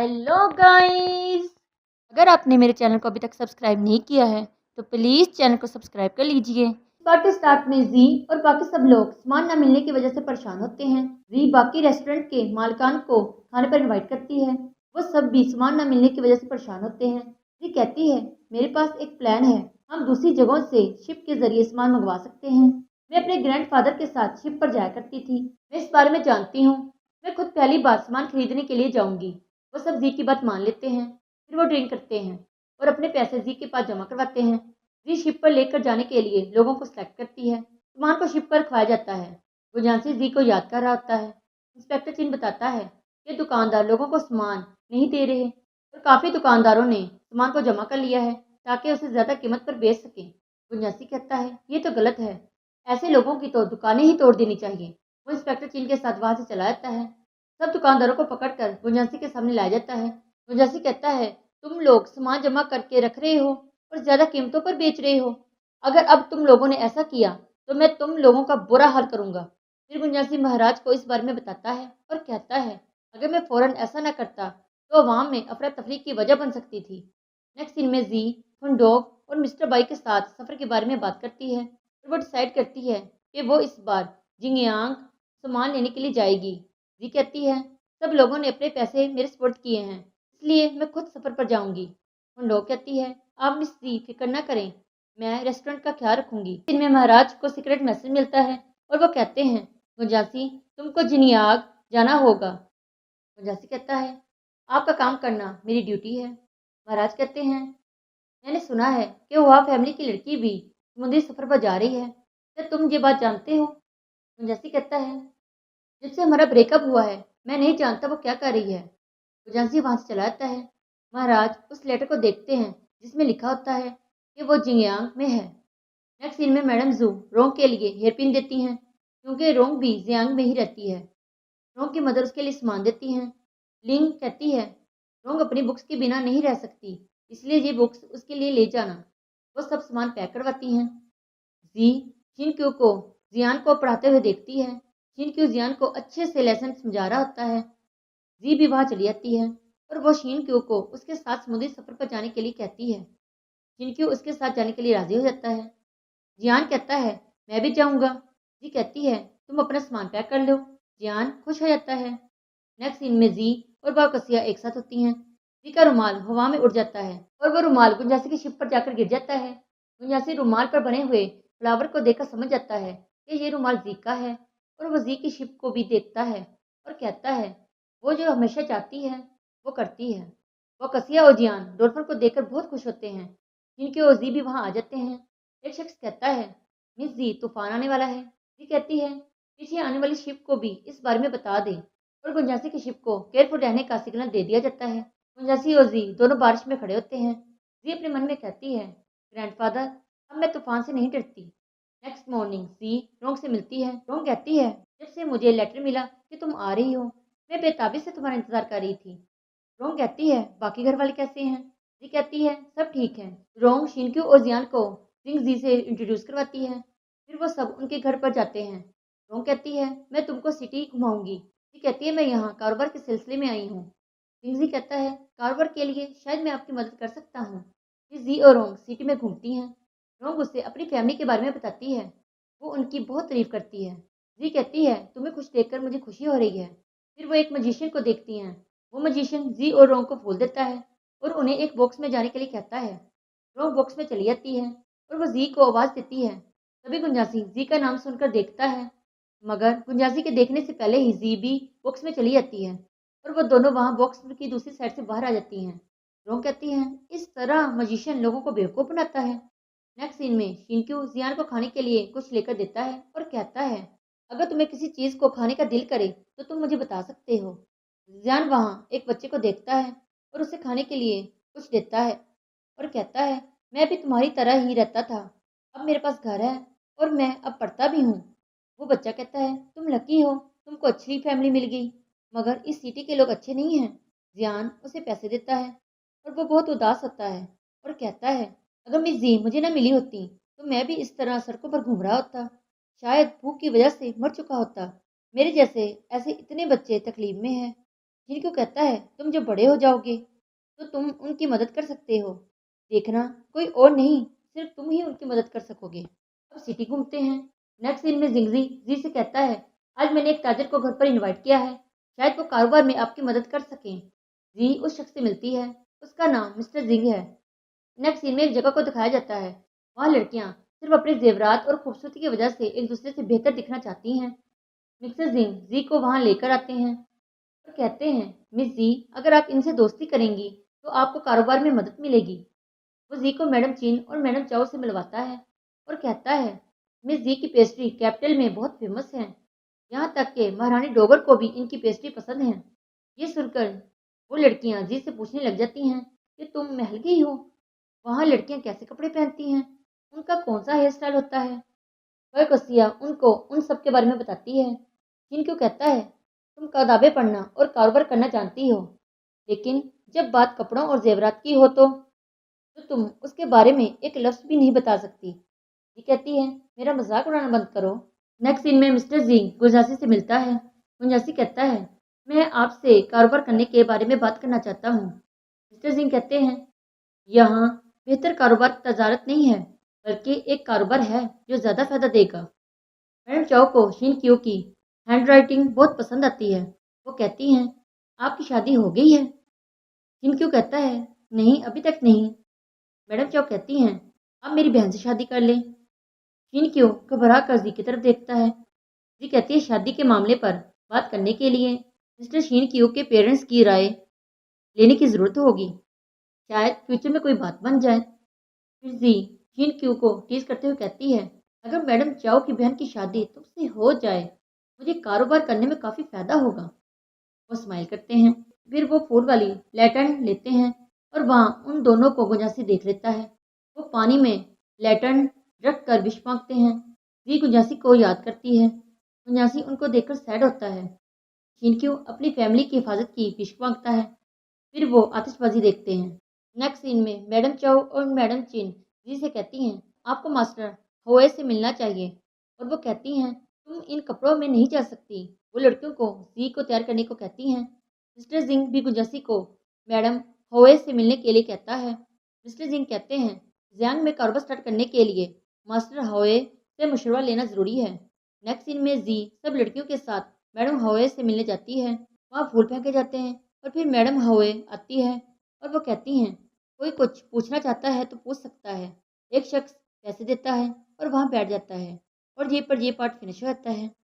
Hello guys, अगर आपने मेरे चैनल को अभी तक सब्सक्राइब नहीं किया है तो प्लीज़ चैनल को सब्सक्राइब कर लीजिए। बात के स्टार्ट में जी और बाकी सब लोग सामान न मिलने की वजह से परेशान होते हैं। जी बाकी रेस्टोरेंट के मालिकान को खाने पर इनवाइट करती है। वो सब भी सामान न मिलने की वजह से परेशान होते हैं। जी कहती है मेरे पास एक प्लान है, हम दूसरी जगहों से शिप के जरिए सामान मंगवा सकते हैं। मैं अपने ग्रैंडफादर के साथ शिप पर जाया करती थी, मैं इस बारे में जानती हूँ। मैं खुद पहली बार सामान खरीदने के लिए जाऊंगी। वो सब जी की बात मान लेते हैं। फिर वो ड्रिंक करते हैं और अपने पैसे जी के पास जमा करवाते हैं। जी शिप पर लेकर जाने के लिए लोगों को सेलेक्ट करती है। सामान को शिप पर खवाया जाता है। गुजांसी जी को याद कर रहा होता है। इंस्पेक्टर चिन बताता है कि दुकानदार लोगों को सामान नहीं दे रहे और काफ़ी दुकानदारों ने सामान को जमा कर लिया है ताकि उसे ज़्यादा कीमत पर बेच सकें। गुंजासी कहता है ये तो गलत है, ऐसे लोगों की तो दुकानें ही तोड़ देनी चाहिए। वो इंस्पेक्टर चिन के साथ वहाँ से चला जाता है। सब दुकानदारों को पकड़कर गुंजासी के सामने लाया जाता है। गुंजासी कहता है तुम लोग सामान जमा करके रख रहे हो और ज्यादा कीमतों पर बेच रहे हो। अगर अब तुम लोगों ने ऐसा किया तो मैं तुम लोगों का बुरा हाल करूंगा। फिर गुंजासी महाराज को इस बारे में बताता है और कहता है अगर मैं फौरन ऐसा न करता तो अवाम में अफरा तफरी की वजह बन सकती थी। नेक्स्ट सीन में जी फंडोग और मिस्टर बाई के साथ सफर के बारे में बात करती है और वो डिसाइड करती है कि वो इस बार जिंगयांग सामान लेने के लिए जाएगी। जी कहती है सब लोगों ने अपने पैसे मेरे सुपुर्द किए हैं, इसलिए मैं खुद सफ़र पर जाऊंगी। फंडोग कहती है आप मिस जी फिक्र न करें, मैं रेस्टोरेंट का ख्याल रखूंगी। इनमें महाराज को सीक्रेट मैसेज मिलता है और वो कहते हैं गुंजासी तुमको जिनियाग जाना होगा। गुंजासी कहता है आपका काम करना मेरी ड्यूटी है। महाराज कहते हैं मैंने सुना है कि वह फैमिली की लड़की भी समुद्री सफ़र पर जा रही है, क्या तुम ये बात जानते हो? गुंजासी कहता है जब से हमारा ब्रेकअप हुआ है मैं नहीं जानता वो क्या कर रही है। गुजांसी वहां से चला जाता है। महाराज उस लेटर को देखते हैं जिसमें लिखा होता है कि वो जिंगयांग में है। नेक्स्ट सीन में मैडम जू रोंग के लिए हेयरपिन देती हैं क्योंकि रोंग भी जियांग में ही रहती है। रोंग की मदर उसके लिए सामान देती हैं। लिंग कहती है रोंग अपनी बुक्स के बिना नहीं रह सकती, इसलिए ये बुक्स उसके लिए ले जाना। वो सब सामान पैक करवाती हैं। जी शिनक्यू को जियान को पढ़ाते हुए देखती है। शिनक्यू जियान को अच्छे से लेसन समझा रहा होता है। जी भी वहाँ चली जाती है और वो शिनक्यू को उसके साथ समुद्री सफर पर जाने के लिए कहती है। शिनक्यू उसके साथ जाने के लिए राजी हो जाता है। जियान कहता है मैं भी जाऊंगा। जी कहती है तुम अपना सामान पैक कर लो। जियान खुश हो जाता है। नेक्स्ट सीन में जी और बाकसिया एक साथ होती हैं। जी का रुमाल हवा में उड़ जाता है और वो रुमाल गुंजासी की शिप पर जाकर गिर जाता है। गुंजासी रुमाल पर बने हुए फ्लावर को देखकर समझ जाता है कि ये रुमाल जी का है और वो जी की शिप को भी देखता है और कहता है वो जो हमेशा चाहती है वो करती है। वो कसिया और जियान डॉल्फिन को देखकर बहुत खुश होते हैं। जिनके और जी भी वहाँ आ जाते हैं। एक शख्स कहता है मिस जी तूफान आने वाला है। जी कहती है पीछे आने वाली शिप को भी इस बारे में बता दे और गुंजासी की शिप को केयरफुल रहने का सिग्नल दे दिया जाता है। गुंजासी और जी दोनों बारिश में खड़े होते हैं। जी अपने मन में कहती है ग्रैंडफादर अब मैं तूफान से नहीं डरती। नेक्स्ट मॉर्निंग जी रोंग से मिलती है। रोंग कहती है जब से मुझे लेटर मिला कि तुम आ रही हो मैं बेताबी से तुम्हारा इंतजार कर रही थी। रोंग कहती है बाकी घर वाले कैसे हैं? जी कहती है सब ठीक है। रोंग शिनक्यू और जियान को जिंग जी से इंट्रोड्यूस करवाती है। फिर वो सब उनके घर पर जाते हैं। रोंग कहती है मैं तुमको सिटी घुमाऊंगी। जी कहती है मैं यहाँ कारोबार के सिलसिले में आई हूँ। जिंग जी कहता है कारोबार के लिए शायद मैं आपकी मदद कर सकता हूँ। फिर जी और रोंग सिटी में घूमती हैं। रोंग उसे अपनी फैमिली के बारे में बताती है। वो उनकी बहुत तारीफ करती है। जी कहती है तुम्हें खुश देखकर मुझे खुशी हो रही है। फिर वो एक मजिशियन को देखती हैं। वो मजिशियन जी और रोंग को फूल देता है और उन्हें एक बॉक्स में जाने के लिए कहता है। रोंग बॉक्स में चली जाती है और वो जी को आवाज़ देती है। तभी गुंजासी जी का नाम सुनकर देखता है, मगर गुंजासी के देखने से पहले ही जी भी बॉक्स में चली जाती है और वो दोनों वहाँ बॉक्स की दूसरी साइड से बाहर आ जाती हैं। रोंग कहती हैं इस तरह मजिशियन लोगों को बेवकूफ़ बनाता है। नेक्स्ट सीन में शिनक्यू जियान को खाने के लिए कुछ लेकर देता है और कहता है अगर तुम्हें किसी चीज़ को खाने का दिल करे तो तुम मुझे बता सकते हो। जियान वहाँ एक बच्चे को देखता है और उसे खाने के लिए कुछ देता है और कहता है मैं भी तुम्हारी तरह ही रहता था, अब मेरे पास घर है और मैं अब पढ़ता भी हूँ। वो बच्चा कहता है तुम लकी हो, तुमको अच्छी फैमिली मिल गई, मगर इस सिटी के लोग अच्छे नहीं हैं। जियान उसे पैसे देता है और वो बहुत उदास होता है और कहता है अगर मिस जी मुझे ना मिली होती तो मैं भी इस तरह सड़कों पर घूम रहा होता, शायद भूख की वजह से मर चुका होता। मेरे जैसे ऐसे इतने बच्चे तकलीफ में हैं। जिनको कहता है तुम जब बड़े हो जाओगे तो तुम उनकी मदद कर सकते हो, देखना कोई और नहीं, सिर्फ तुम ही उनकी मदद कर सकोगे। अब सिटी घूमते हैं। नेक्स्ट सीन में जिंगजी जी से कहता है आज मैंने एक ताजर को घर पर इनवाइट किया है, शायद वो कारोबार में आपकी मदद कर सकें। जी उस शख्स से मिलती है, उसका नाम मिस्टर जिंग है। नेक्स्ट सीन में एक जगह को दिखाया जाता है, वहाँ लड़कियाँ सिर्फ अपने जेवरात और खूबसूरती की वजह से एक दूसरे से बेहतर दिखना चाहती हैं। मिस्टर जिंग जी को वहाँ लेकर आते हैं और कहते हैं मिस जी अगर आप इनसे दोस्ती करेंगी तो आपको कारोबार में मदद मिलेगी। वो जी को मैडम चीन और मैडम चाओ से मिलवाता है और कहता है मिस जी की पेस्ट्री कैपिटल में बहुत फेमस है, यहाँ तक कि महारानी डोगर को भी इनकी पेस्ट्री पसंद है। ये सुनकर वो लड़कियाँ जी से पूछने लग जाती हैं कि तुम महल गई हो, वहाँ लड़कियाँ कैसे कपड़े पहनती हैं, उनका कौन सा हेयर स्टाइल होता है। वह कसिया उनको उन सब के बारे में बताती है। जिनको कहता है तुम किताबें पढ़ना और कारोबार करना जानती हो, लेकिन जब बात कपड़ों और जेवरात की हो तो तुम उसके बारे में एक लफ्ज़ भी नहीं बता सकती। ये कहती है मेरा मजाक उड़ाना बंद करो। नेक्स्ट सीन में मिस्टर जिंग गुंजासी से मिलता है। गुंजासी कहता है मैं आपसे कारोबार करने के बारे में बात करना चाहता हूँ। मिस्टर जिंग कहते हैं यहाँ बेहतर कारोबार तजारत नहीं है, बल्कि एक कारोबार है जो ज़्यादा फायदा देगा। मैडम चाओ को शिन क्यू की हैंडराइटिंग बहुत पसंद आती है। वो कहती हैं आपकी शादी हो गई है। शिन क्यू कहता है नहीं अभी तक नहीं। मैडम चाओ कहती हैं आप मेरी बहन से शादी कर लें। शिन क्यू घबरा कर जी की तरफ देखता है। जी कहती है शादी के मामले पर बात करने के लिए मिस्टर शिन क्यू के पेरेंट्स की राय लेने की ज़रूरत होगी, शायद फ्यूचर में कोई बात बन जाए। फिर जी शिन क्यू को टीज करते हुए कहती है अगर मैडम चाओ की बहन की शादी तुमसे हो जाए मुझे कारोबार करने में काफ़ी फायदा होगा। वो स्माइल करते हैं, फिर वो फूल वाली लैटर्न लेते हैं और वहाँ उन दोनों को गुंजासी देख लेता है। वो पानी में लैटर्न रख कर विश मांगते हैं। जी गुंजासी को याद करती है। गुंजासी उनको देखकर सैड होता है। शिनक्यू अपनी फैमिली की हिफाजत की विश मांगता है। फिर वो आतिशबाजी देखते हैं। नेक्स्ट सीन में मैडम चाओ और मैडम चिन जी से कहती हैं आपको मास्टर होए से मिलना चाहिए, और वो कहती हैं तुम इन कपड़ों में नहीं जा सकती। वो लड़कियों को जी को तैयार करने को कहती हैं। मिस्टर जिंग भी गुंजासी को मैडम होए से मिलने के लिए कहता है। मिस्टर जिंग कहते हैं जियांग में कारोबार स्टार्ट करने के लिए मास्टर होए से मशवरा लेना ज़रूरी है। नेक्स्ट सीन में जी सब लड़कियों के साथ मैडम होए से मिलने जाती है। वहाँ फूल फेंके जाते हैं और फिर मैडम होए आती है और वो कहती हैं कोई कुछ पूछना चाहता है तो पूछ सकता है। एक शख्स पैसे देता है और वहाँ बैठ जाता है और ये पार्ट फिनिश हो जाता है।